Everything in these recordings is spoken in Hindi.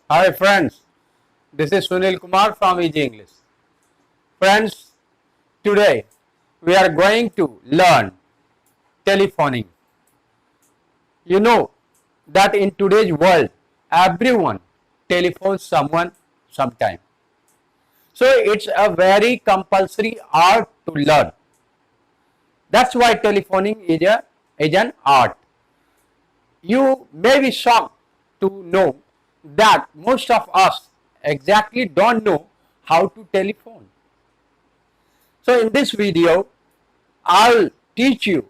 Hi friends, this is Sunil Kumar from Easy English. Friends, today we are going to learn telephoning. You know that in today's world, everyone telephones someone sometime. So it's a very compulsory art to learn. That's why telephoning is an art. You may be shocked to know that most of us exactly don't know how to telephone. So in this video, I'll teach you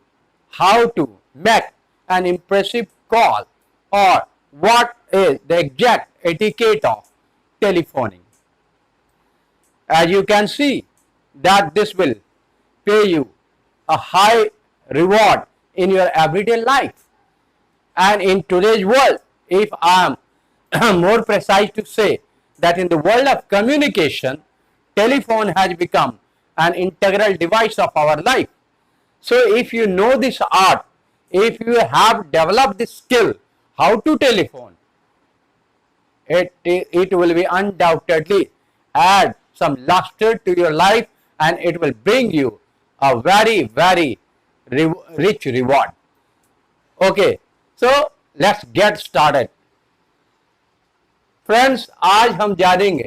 how to make an impressive call or what is the exact etiquette of telephoning. As you can see that this will pay you a high reward in your everyday life. And in today's world, if I am more precise to say that in the world of communication, telephone has become an integral device of our life. So if you know this art, if you have developed this skill, how to telephone, it will be undoubtedly add some luster to your life and it will bring you a very rich reward. Okay, so let's get started. Friends, आज हम जानेंगे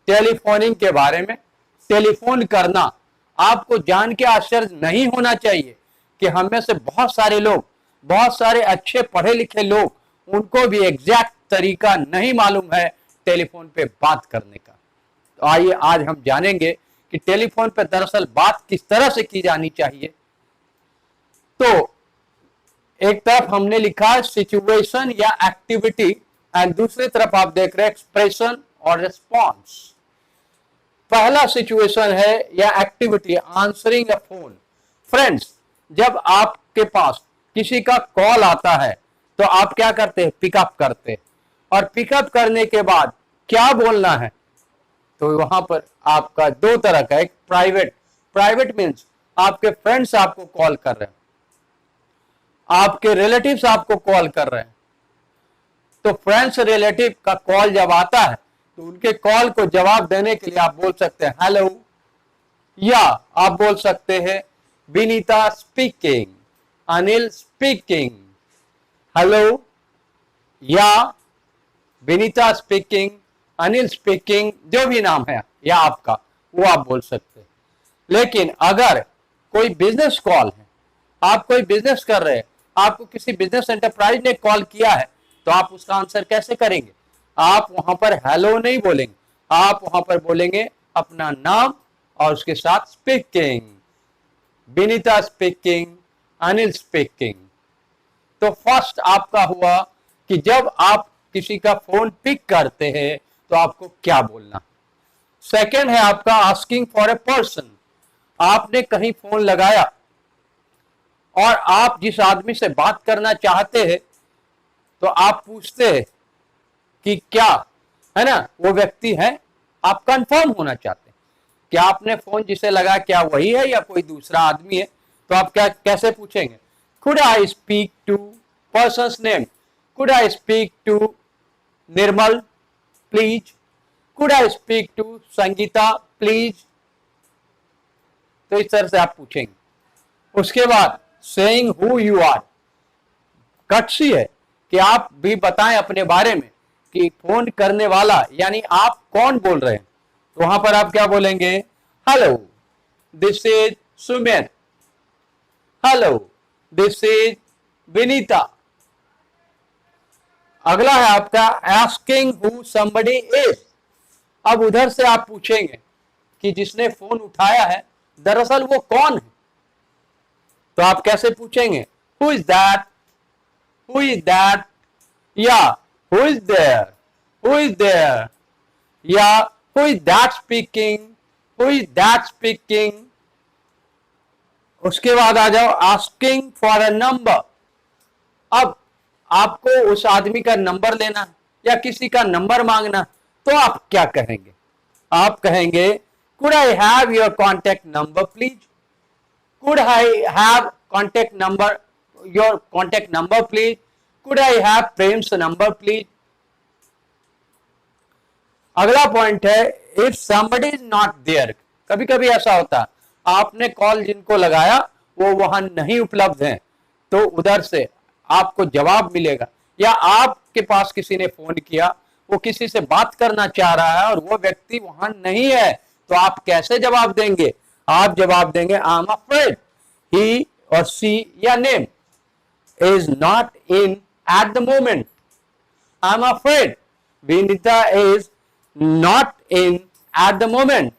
टेलीफोनिंग के बारे में। टेलीफोन करना आपको जान के आश्चर्य नहीं होना चाहिए कि हम में से बहुत सारे लोग, बहुत सारे अच्छे पढ़े लिखे लोग, उनको भी एग्जैक्ट तरीका नहीं मालूम है टेलीफोन पे बात करने का। तो आइए आज हम जानेंगे कि टेलीफोन पे दरअसल बात किस तरह से की जानी चाहिए। तो एक तरफ हमने लिखा है सिचुएशन या एक्टिविटी एंड दूसरी तरफ आप देख रहे हैं एक्सप्रेशन और रिस्पॉन्स। पहला सिचुएशन है या एक्टिविटी आंसरिंग अ फोन। फ्रेंड्स, जब आपके पास किसी का कॉल आता है तो आप क्या करते हैं? पिकअप करते हैं। और पिकअप करने के बाद क्या बोलना है? तो वहां पर आपका दो तरह का, एक प्राइवेट मीन्स आपके फ्रेंड्स आपको कॉल कर रहे हैं, आपके रिलेटिव्स आपको कॉल कर रहे हैं। तो फ्रेंड्स रिलेटिव का कॉल जब आता है तो उनके कॉल को जवाब देने के लिए आप बोल सकते हैं हेलो, या आप बोल सकते हैं Vinita speaking, Anil speaking, hello, या विनीता स्पीकिंग, अनिल स्पीकिंग, जो भी नाम है या आपका, वो आप बोल सकते हैं। लेकिन अगर कोई बिजनेस कॉल है, आप कोई बिजनेस कर रहे हैं, आपको किसी बिजनेस एंटरप्राइज ने कॉल किया है, तो आप उसका आंसर कैसे करेंगे? आप वहां पर हेलो नहीं बोलेंगे, आप वहां पर बोलेंगे अपना नाम और उसके साथ speaking, Vinita speaking, Anil speaking. तो फर्स्ट आपका हुआ कि जब आप किसी का फोन पिक करते हैं तो आपको क्या बोलना। सेकेंड है आपका आस्किंग फॉर ए पर्सन। आपने कहीं फोन लगाया और आप जिस आदमी से बात करना चाहते हैं तो आप पूछते हैं कि क्या, है ना, वो व्यक्ति है। आप कंफर्म होना चाहते हैं कि आपने फोन जिसे लगा क्या वही है या कोई दूसरा आदमी है। तो आप क्या कैसे पूछेंगे? Could I speak to person's name, could I speak to Nirmal please, could I speak to Sangeeta please. तो इस तरह से आप पूछेंगे। उसके बाद saying who you are, courtesy है कि आप भी बताएं अपने बारे में कि फोन करने वाला यानी आप कौन बोल रहे हैं। तो वहां पर आप क्या बोलेंगे? Hello, this is Sumen, hello, this is Vinita. अगला है आपका आस्किंग हु समबडी इज। अब उधर से आप पूछेंगे कि जिसने फोन उठाया है दरअसल वो कौन है। तो आप कैसे पूछेंगे? Who is that, who is that, या who is there, who is there, या who is that speaking, who is that speaking. उसके बाद आ जाओ आस्किंग फॉर अ नंबर। अब आपको उस आदमी का नंबर लेना है या किसी का नंबर मांगना, तो आप क्या कहेंगे? आप कहेंगे could I have your contact number please, could I have contact number, your contact number please, could I have Prem's number please। अगला पॉइंट है, if somebody is not there. कभी कभी ऐसा होता है, आपने कॉल जिनको लगाया वो वहां नहीं उपलब्ध है, तो उधर से आपको जवाब मिलेगा, या आपके पास किसी ने फोन किया, वो किसी से बात करना चाह रहा है और वो व्यक्ति वहां नहीं है, तो आप कैसे जवाब देंगे? आप जवाब देंगे, आई एम अफ्रेड ही और सी या name is not in at the moment. I'm afraid Vinita is not in at the moment.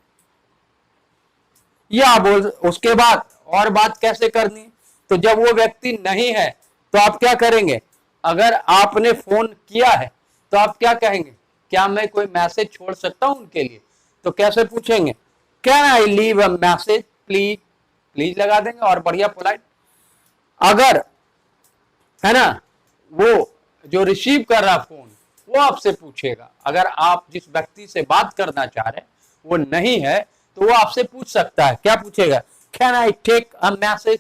या बोल उसके बाद और बात कैसे करनी? तो जब वो व्यक्ति नहीं है तो आप क्या करेंगे? अगर आपने फोन किया है तो आप क्या कहेंगे? क्या मैं कोई मैसेज छोड़ सकता हूं उनके लिए? तो कैसे पूछेंगे? Can I leave a message please? Please लगा देंगे और बढ़िया पोलाइट। अगर है ना, वो जो रिसीव कर रहा फोन वो आपसे पूछेगा, अगर आप जिस व्यक्ति से बात करना चाह रहे हैं वो नहीं है तो वो आपसे पूछ सकता है। क्या पूछेगा? Can I take a message?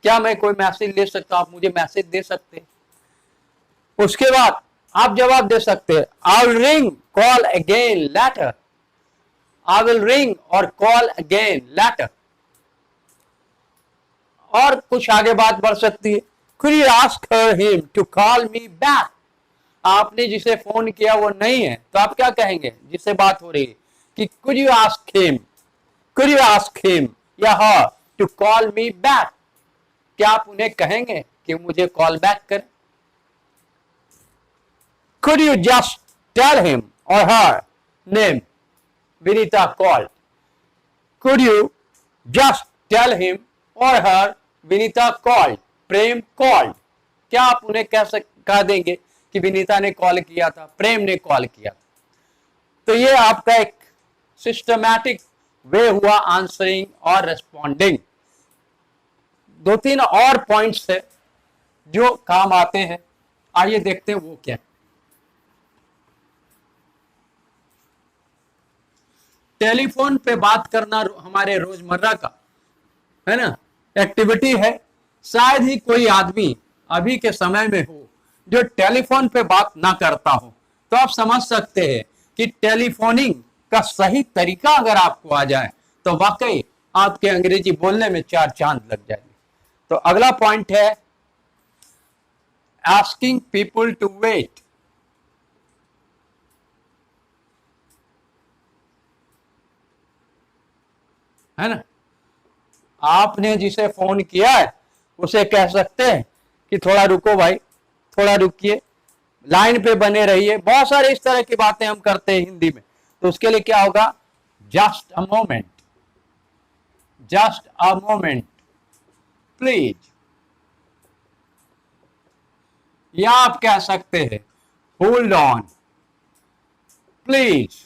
क्या मैं कोई मैसेज ले सकता हूं? आप मुझे मैसेज दे सकते हैं। उसके बाद आप जवाब दे सकते हैं, I will ring call again later. I will ring और कॉल अगेन लेटर। और कुछ आगे बात बढ़ सकती है, could you ask him to call me back? आपने जिसे फोन किया वो नहीं है तो आप क्या कहेंगे जिससे बात हो रही है कि could you ask him या her to call me back? क्या आप उन्हें कहेंगे कि मुझे कॉल बैक करें? could you just tell him or her name Vinita called? could you just tell him or her Vinita called? Prem called. क्या आप उन्हें कह देंगे कि विनीता ने कॉल किया था, प्रेम ने कॉल किया था? तो ये आपका एक सिस्टमैटिक वे हुआ आंसरिंग और रेस्पॉन्डिंग। दो तीन और पॉइंट्स है जो काम आते हैं, आइए देखते हैं वो क्या। टेलीफोन पे बात करना हमारे रोजमर्रा का है ना एक्टिविटी है। शायद ही कोई आदमी अभी के समय में हो जो टेलीफोन पे बात ना करता हो। तो आप समझ सकते हैं कि टेलीफोनिंग का सही तरीका अगर आपको आ जाए तो वाकई आपके अंग्रेजी बोलने में चार चांद लग जाएंगे। तो अगला पॉइंट है आस्किंग पीपल टू वेट। है ना, आपने जिसे फोन किया है उसे कह सकते हैं कि थोड़ा रुको भाई, थोड़ा रुकिए, लाइन पे बने रहिए। बहुत सारे इस तरह की बातें हम करते हैं हिंदी में। तो उसके लिए क्या होगा? Just a moment, just a moment please. या आप कह सकते हैं होल्ड ऑन प्लीज।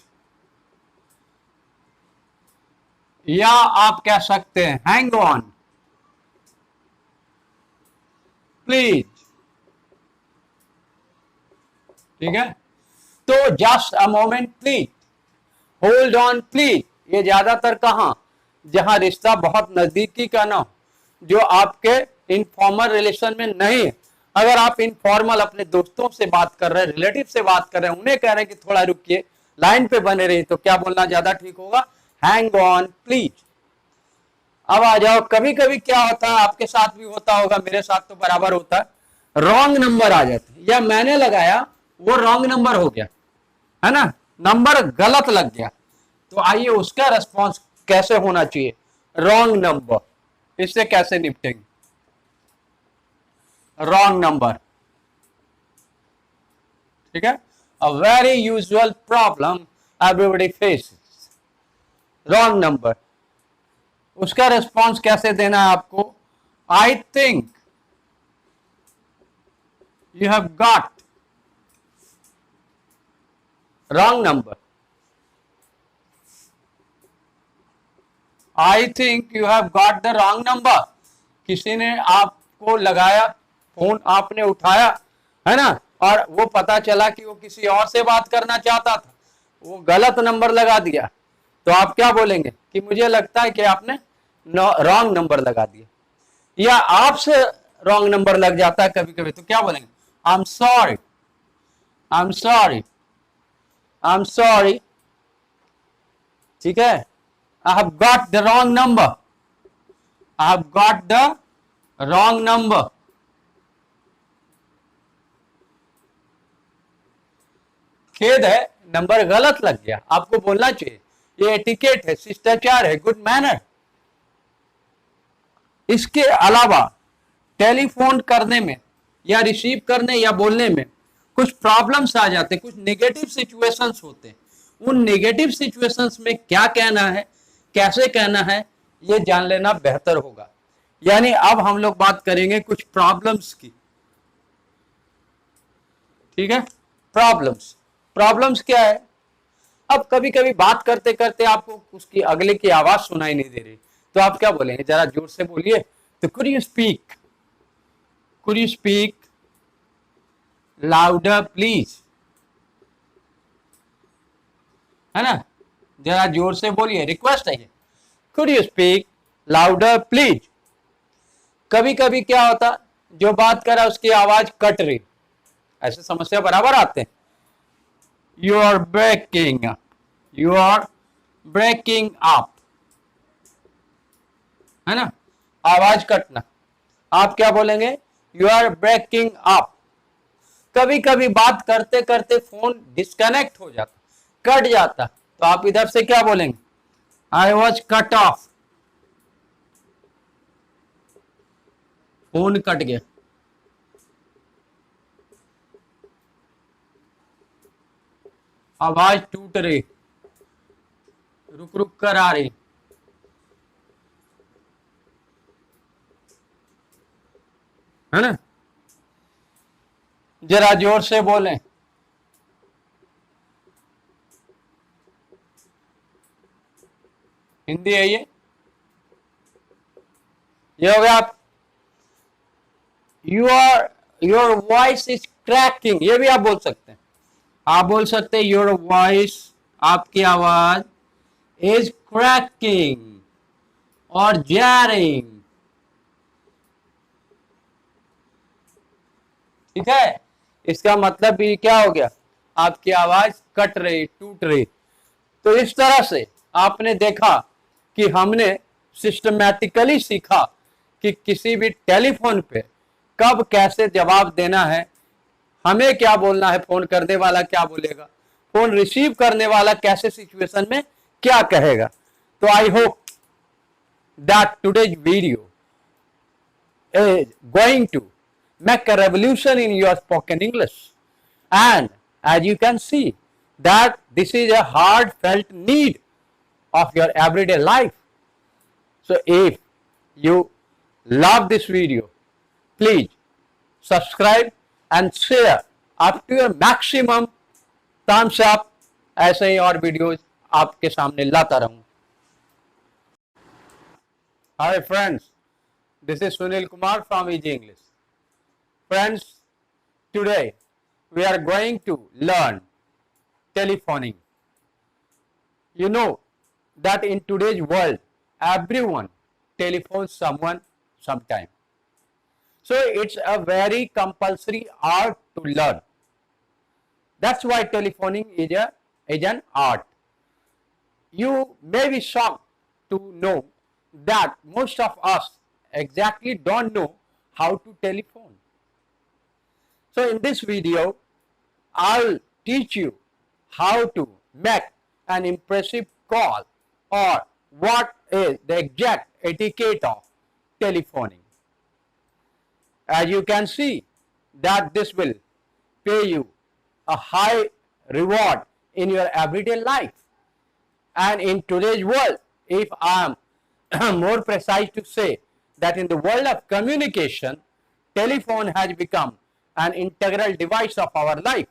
या आप कह सकते हैं हैंग ऑन प्लीज। ठीक है, तो just a moment please, hold on please, ये ज्यादातर कहां, जहां रिश्ता बहुत नजदीकी का ना हो, जो आपके इनफॉर्मल रिलेशन में नहीं है। अगर आप इनफॉर्मल अपने दोस्तों से बात कर रहे हैं, रिलेटिव से बात कर रहे हैं, उन्हें कह रहे हैं कि थोड़ा रुकिए, लाइन पे बने रहिए, तो क्या बोलना ज्यादा ठीक होगा? Hang on please. अब आ जाओ, कभी कभी क्या होता है, आपके साथ भी होता होगा, मेरे साथ तो बराबर होता है, रॉन्ग नंबर आ जाते हैं, या मैंने लगाया वो रॉन्ग नंबर हो गया, है ना, नंबर गलत लग गया। तो आइए उसका रिस्पॉन्स कैसे होना चाहिए? रॉन्ग नंबर, इससे कैसे निपटेंगे? रॉन्ग नंबर, ठीक है, a very usual problem everybody faces, wrong number. उसका रिस्पॉन्स कैसे देना है आपको? I think you have got wrong number. I think you have got the wrong number. किसी ने आपको लगाया फोन, आपने उठाया, है ना, और वो पता चला कि वो किसी और से बात करना चाहता था, वो गलत नंबर लगा दिया। तो आप क्या बोलेंगे कि मुझे लगता है कि आपने रॉन्ग नंबर लगा दिया। या आपसे रॉन्ग नंबर लग जाता है कभी कभी, तो क्या बोलेंगे? I am sorry, I am sorry, I am sorry, ठीक है, I have got the wrong number, I have got the wrong number. खेद है, नंबर गलत लग गया, आपको बोलना चाहिए, ये एटिकेट है, शिष्टाचार है, गुड मैनर। इसके अलावा टेलीफोन करने में या रिसीव करने या बोलने में कुछ प्रॉब्लम्स आ जाते हैं, कुछ नेगेटिव सिचुएशंस होते हैं। उन नेगेटिव सिचुएशंस में क्या कहना है, कैसे कहना है, ये जान लेना बेहतर होगा। यानी अब हम लोग बात करेंगे कुछ प्रॉब्लम्स की, ठीक है। प्रॉब्लम्स क्या है? अब कभी कभी बात करते करते आपको उसकी अगले की आवाज सुनाई नहीं दे रही, तो आप क्या बोलेंगे? जरा जोर से बोलिए। तो could you speak louder please, है ना, जरा जोर से बोलिए, रिक्वेस्ट है ये, could you speak louder please. कभी कभी क्या होता, जो बात कर रहा है उसकी आवाज कट रही, ऐसे समस्या बराबर आते हैं। यू आर ब्रेकिंग अप, है ना, आवाज कटना, आप क्या बोलेंगे? You are breaking up. कभी कभी बात करते करते फोन डिस्कनेक्ट हो जाता, कट जाता, तो आप इधर से क्या बोलेंगे? I was cut off, phone cut गया। आवाज टूट रही, रुक रुक कर आ रही, है ना, जरा जोर से बोलें। हिंदी है ये हो गया। आप योर वॉइस इज क्रैकिंग, ये भी आप बोल सकते हैं। आप बोल सकते हैं योर वॉइस, आपकी आवाज, इज क्रैकिंग और जैरिंग, ठीक है। इसका मतलब भी क्या हो गया? आपकी आवाज कट रही, टूट रही। तो इस तरह से आपने देखा कि हमने सिस्टमैटिकली सीखा कि किसी भी टेलीफोन पे कब कैसे जवाब देना है, हमें क्या बोलना है, फोन करने वाला क्या बोलेगा, फोन रिसीव करने वाला कैसे सिचुएशन में क्या कहेगा। तो I hope that today's video is going to make a revolution in your spoken English, and as you can see that this is a heartfelt need of your everyday life. So if you love this video, please subscribe and share up to your maximum thumbs up। ऐसे ही और वीडियोस आपके सामने लाता रहूं। Hi friends, this is Sunil Kumar from Easy English. Friends, today we are going to learn telephoning. You know that in today's world, everyone telephones someone sometime. So it's a very compulsory art to learn. That's why telephoning is an art. You may be shocked to know that most of us exactly don't know how to telephone. So in this video, I'll teach you how to make an impressive call, or what is the exact etiquette of telephoning. As you can see that this will pay you a high reward in your everyday life. And in today's world, if I am more precise to say that in the world of communication, telephone has become an integral device of our life.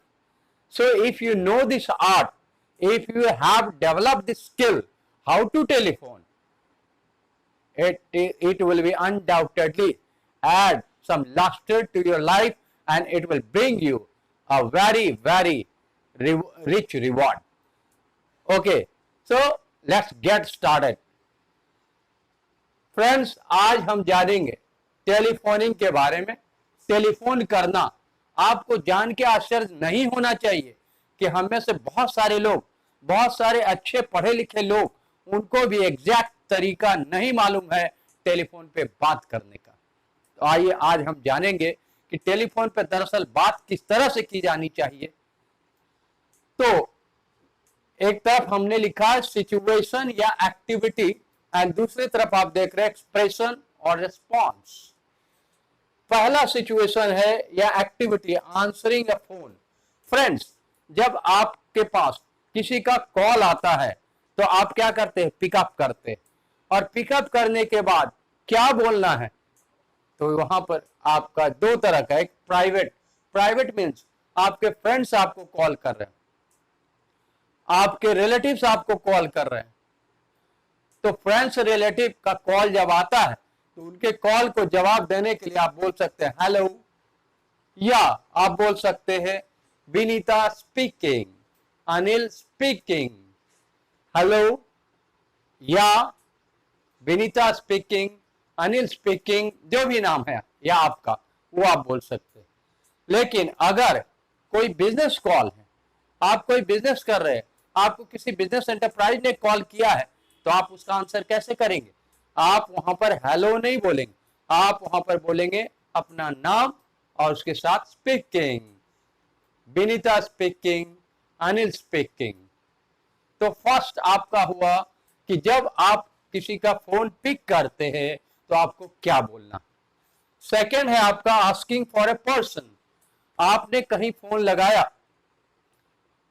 So if you know this art, if you have developed this skill, how to telephone, it will be undoubtedly add some luster to your life, and it will bring you a very, very rich reward. Okay, so let's get started. Friends, आज हम जानेंगे टेलीफोनिंग के बारे में। टेलीफोन करना आपको जान के आश्चर्य नहीं होना चाहिए कि हम में से बहुत सारे लोग, बहुत सारे अच्छे पढ़े लिखे लोग, उनको भी एग्जैक्ट तरीका नहीं मालूम है टेलीफोन पे बात करने का। तो आइए आज हम जानेंगे कि टेलीफोन पे दरअसल बात किस तरह से की जानी चाहिए। तो एक तरफ हमने लिखा है सिचुएशन या एक्टिविटी, एंड दूसरी तरफ आप देख रहे हैं एक्सप्रेशन और रिस्पॉन्स। पहला सिचुएशन है या एक्टिविटी, आंसरिंग अ फोन। फ्रेंड्स, जब आपके पास किसी का कॉल आता है तो आप क्या करते हैं? पिकअप करते हैं, और पिकअप करने के बाद क्या बोलना है? तो वहां पर आपका दो तरह का, एक प्राइवेट मीन्स आपके फ्रेंड्स आपको कॉल कर रहे हैं, आपके रिलेटिव्स आपको कॉल कर रहे हैं। तो फ्रेंड्स रिलेटिव का कॉल जब आता है तो उनके कॉल को जवाब देने के लिए आप बोल सकते हैं हेलो, या आप बोल सकते हैं Vinita speaking, Anil speaking, hello, या विनीता स्पीकिंग, अनिल स्पीकिंग, जो भी नाम है या आपका, वो आप बोल सकते हैं। लेकिन अगर कोई बिजनेस कॉल है, आप कोई बिजनेस कर रहे हैं, आपको किसी बिजनेस एंटरप्राइज ने कॉल किया है, तो आप उसका आंसर कैसे करेंगे? आप वहां पर हेलो नहीं बोलेंगे, आप वहां पर बोलेंगे अपना नाम और उसके साथ speaking, Vinita speaking, Anil speaking. तो फर्स्ट आपका हुआ कि जब आप किसी का फोन पिक करते हैं तो आपको क्या बोलना। सेकंड है आपका आस्किंग फॉर ए पर्सन। आपने कहीं फोन लगाया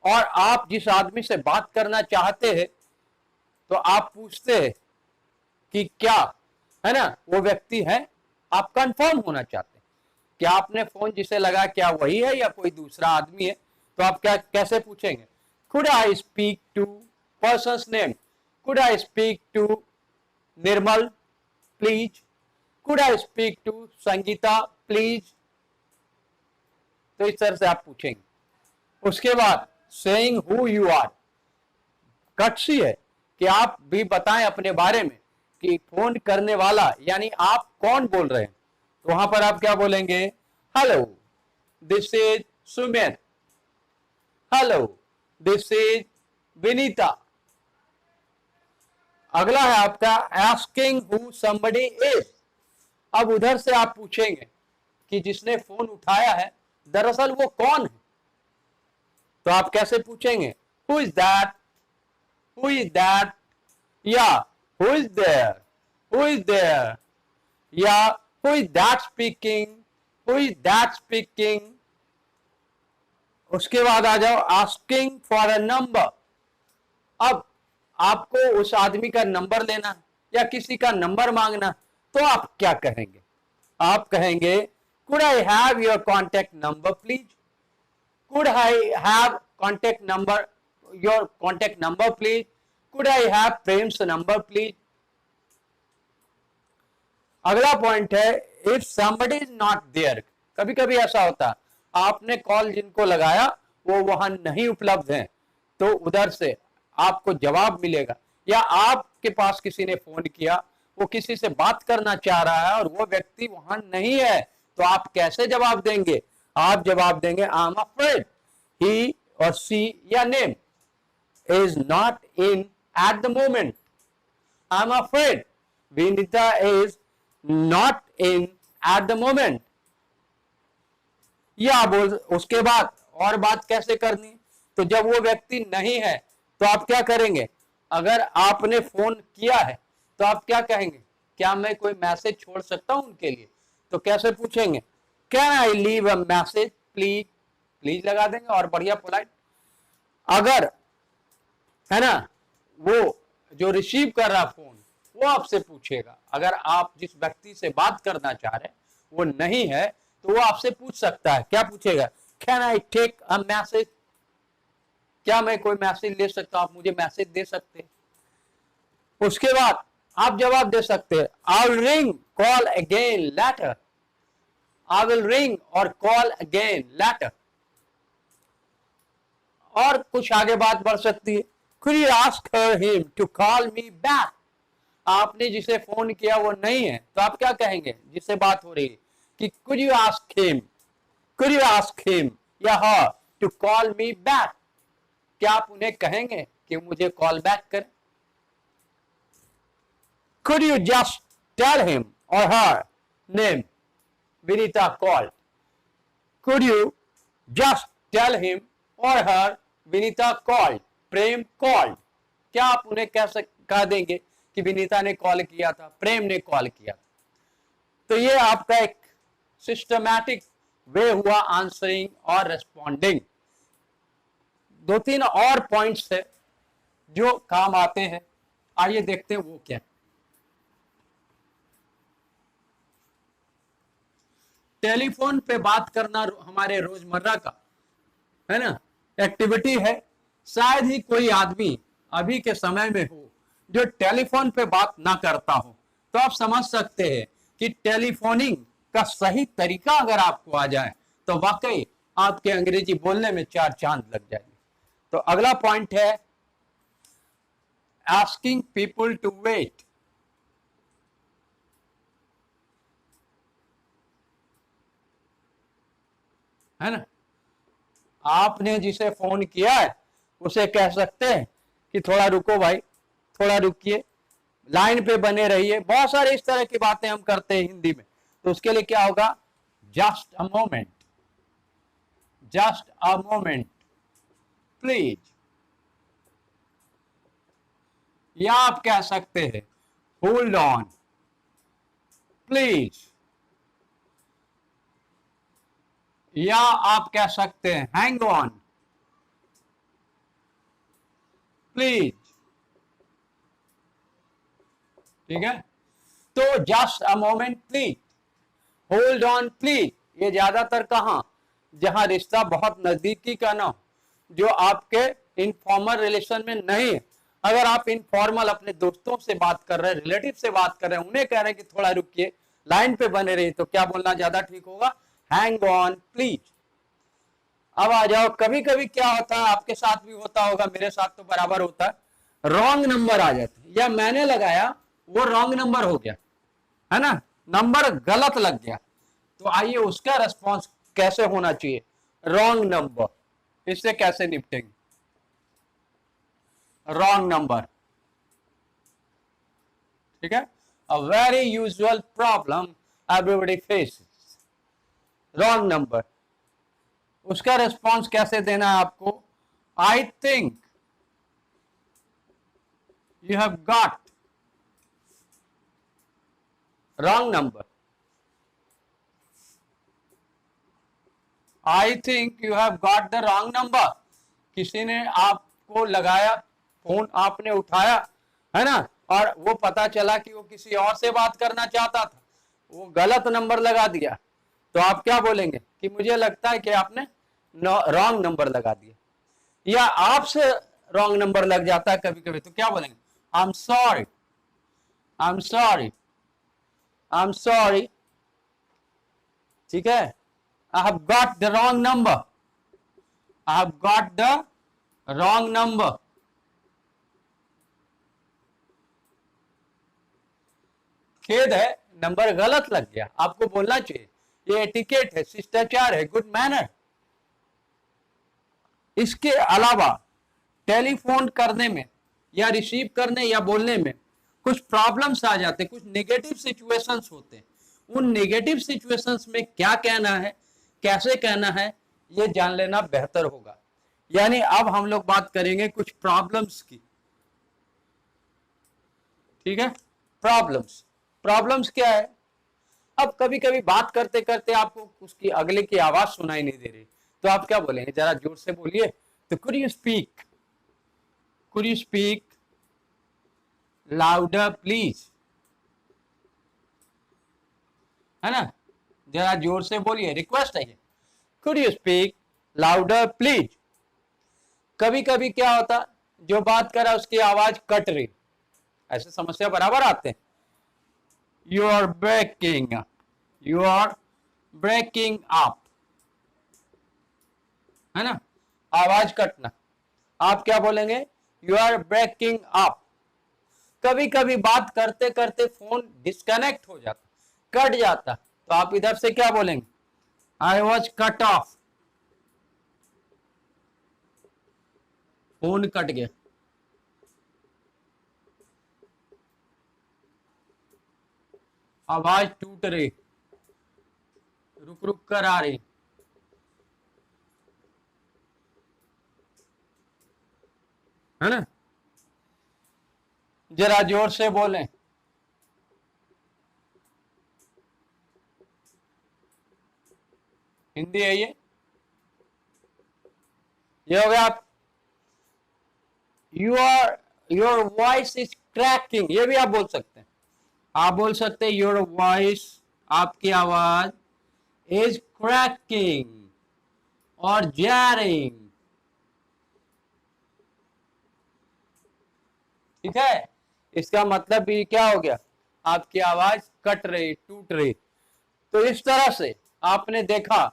और आप जिस आदमी से बात करना चाहते हैं तो आप पूछते हैं कि क्या, है ना, वो व्यक्ति है? आप कंफर्म होना चाहते हैं कि आपने फोन जिसे लगा क्या वही है या कोई दूसरा आदमी है। तो आप क्या कैसे पूछेंगे? Could I speak to person's name, could I speak to Nirmal please, could I speak to Sangeeta please. तो इस तरह से आप पूछेंगे। उसके बाद saying who you are, courtesy है कि आप भी बताएं अपने बारे में कि फोन करने वाला यानी आप कौन बोल रहे हैं। तो वहां पर आप क्या बोलेंगे? Hello, this is Sumit, hello, this is Vinita. अगला है आपका आस्किंग हु समबडी इज। अब उधर से आप पूछेंगे कि जिसने फोन उठाया है दरअसल वो कौन है। तो आप कैसे पूछेंगे? Who is that, who is that, या who is there, who is there, या who is that speaking, who is that speaking. उसके बाद आ जाओ आस्किंग फॉर अ नंबर। अब आपको उस आदमी का नंबर लेना या किसी का नंबर मांगना, तो आप क्या कहेंगे? आप कहेंगे could I have your contact number please, could I have contact number, your contact number please, could I have Prem's number please. अगला पॉइंट है if somebody is not there. कभी कभी ऐसा होता है आपने कॉल जिनको लगाया वो वहां नहीं उपलब्ध हैं, तो उधर से आपको जवाब मिलेगा। या आपके पास किसी ने फोन किया, वो किसी से बात करना चाह रहा है और वो व्यक्ति वहां नहीं है, तो आप कैसे जवाब देंगे? आप जवाब देंगे आई एम अफ्रेड ही और सी या name is not in at the moment. I'm afraid Vinita is not in at the moment. या बोल उसके बाद और बात कैसे करनी? तो जब वो व्यक्ति नहीं है तो आप क्या करेंगे? अगर आपने फोन किया है तो आप क्या कहेंगे? क्या मैं कोई मैसेज छोड़ सकता हूं उनके लिए? तो कैसे पूछेंगे? Can I leave a message please, please लगा देंगे और बढ़िया पोलाइट। अगर है ना वो जो रिसीव कर रहा फोन वो आपसे पूछेगा, अगर आप जिस व्यक्ति से बात करना चाह रहे हैं वो नहीं है तो वो आपसे पूछ सकता है। क्या पूछेगा? Can I take a message, क्या मैं कोई मैसेज ले सकता हूं, आप मुझे मैसेज दे सकते हैं। उसके बाद आप जवाब दे सकते हैं I will ring call again later, I will ring और कॉल अगेन लेटर। और कुछ आगे बात बढ़ सकती है, could you ask him to call me back? आपने जिसे फोन किया वो नहीं है तो आप क्या कहेंगे जिससे बात हो रही है कि could you ask him या her to call me back? क्या आप उन्हें कहेंगे कि मुझे कॉल बैक करें? Could you just tell him or her name? Vinita called. Could you just tell him or her Vinita called? Prem called. क्या आप उन्हें कह देंगे कि विनीता ने कॉल किया था, प्रेम ने कॉल किया था? तो ये आपका एक सिस्टमैटिक वे हुआ आंसरिंग और रेस्पॉन्डिंग। दो तीन और पॉइंट्स है जो काम आते हैं, आइए देखते हैं वो क्या। टेलीफोन पे बात करना हमारे रोजमर्रा का है ना एक्टिविटी है। शायद ही कोई आदमी अभी के समय में हो जो टेलीफोन पे बात ना करता हो। तो आप समझ सकते हैं कि टेलीफोनिंग का सही तरीका अगर आपको आ जाए तो वाकई आपके अंग्रेजी बोलने में चार चांद लग जाएंगे। तो अगला पॉइंट है आस्किंग पीपल टू वेट। है ना, आपने जिसे फोन किया है उसे कह सकते हैं कि थोड़ा रुको भाई, थोड़ा रुकिए, लाइन पे बने रहिए। बहुत सारे इस तरह की बातें हम करते हैं हिंदी में। तो उसके लिए क्या होगा? Just a moment, just a moment please. या आप कह सकते हैं होल्ड ऑन प्लीज। या आप कह सकते हैं हैंग ऑन प्लीज। ठीक है, तो just a moment please, hold on please, ये ज्यादातर कहां, जहां रिश्ता बहुत नजदीकी का ना हो, जो आपके इनफॉर्मल रिलेशन में नहीं है। अगर आप इनफॉर्मल अपने दोस्तों से बात कर रहे हैं, रिलेटिव से बात कर रहे हैं, उन्हें कह रहे हैं कि थोड़ा रुकिए, लाइन पे बने रहिए, तो क्या बोलना ज्यादा ठीक होगा? Hang on please. अब आ जाओ, कभी कभी क्या होता है, आपके साथ भी होता होगा, मेरे साथ तो बराबर होता है, रॉन्ग नंबर आ जाते हैं, या मैंने लगाया वो रॉन्ग नंबर हो गया, है ना, नंबर गलत लग गया। तो आइए उसका रेस्पॉन्स कैसे होना चाहिए? रॉन्ग नंबर, इससे कैसे निपटेंगे? रॉन्ग नंबर, ठीक है, a very usual problem everybody faces. Wrong number, उसका रेस्पॉन्स कैसे देना है आपको? I think you have got wrong number. I think you have got the wrong number. किसी ने आपको लगाया फोन, आपने उठाया, है ना, और वो पता चला कि वो किसी और से बात करना चाहता था, वो गलत नंबर लगा दिया। तो आप क्या बोलेंगे कि मुझे लगता है कि आपने रॉन्ग नंबर लगा दिया। या आपसे रॉन्ग नंबर लग जाता है कभी कभी, तो क्या बोलेंगे? I am sorry, I am sorry, I am sorry. ठीक है, I have got the wrong number. I have got the wrong number. खेद है, नंबर गलत लग गया, आपको बोलना चाहिए, ये एटिकेट है, शिष्टाचार है, गुड मैनर। इसके अलावा टेलीफोन करने में या रिसीव करने या बोलने में कुछ प्रॉब्लम्स आ जाते हैं, कुछ नेगेटिव सिचुएशंस होते हैं। उन नेगेटिव सिचुएशंस में क्या कहना है, कैसे कहना है, ये जान लेना बेहतर होगा। यानी अब हम लोग बात करेंगे कुछ प्रॉब्लम्स की। ठीक है, प्रॉब्लम्स, प्रॉब्लम्स क्या है? अब कभी कभी बात करते करते आपको उसकी अगले की आवाज सुनाई नहीं दे रही, तो आप क्या बोलेंगे? जरा जोर से बोलिए। तो could you speak, could you speak louder please, है ना, जरा जोर से बोलिए, रिक्वेस्ट है ये, could you speak louder please. कभी कभी क्या होता, जो बात कर रहा है उसकी आवाज कट रही, ऐसे समस्या बराबर आते हैं। You are breaking, you are breaking up, है ना, आवाज कटना, आप क्या बोलेंगे? You are breaking up. कभी कभी बात करते करते फोन डिस्कनेक्ट हो जाता, कट जाता, तो आप इधर से क्या बोलेंगे? I was cut off, phone cut गया। आवाज टूट रही, रुक रुक कर आ रही। है ना, जरा जोर से बोलें। हिंदी है ये हो गया। आप योर वॉइस इज क्रैकिंग, ये भी आप बोल सकते हैं। आप बोल सकते हैं योर वॉइस, आपकी आवाज, इज क्रैकिंग और जैरिंग। ठीक है, इसका मतलब भी क्या हो गया, आपकी आवाज कट रही, टूट रही। तो इस तरह से आपने देखा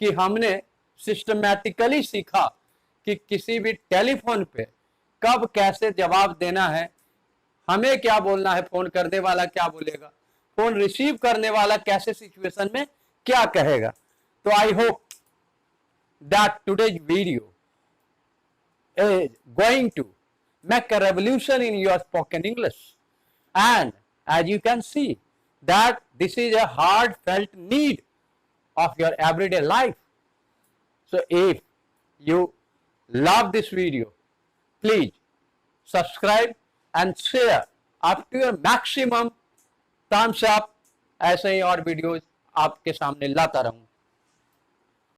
कि हमने सिस्टमैटिकली सीखा कि किसी भी टेलीफोन पे कब कैसे जवाब देना है, हमें क्या बोलना है, फोन करने वाला क्या बोलेगा, फोन रिसीव करने वाला कैसे सिचुएशन में क्या कहेगा। तो I hope that today's video is going to make a revolution in your spoken English. And as you can see that this is a heartfelt need of your everyday life. So if you love this video, please subscribe and share up to your maximum thumbs up। ऐसे ही और वीडियोस आपके सामने लाता रहूं।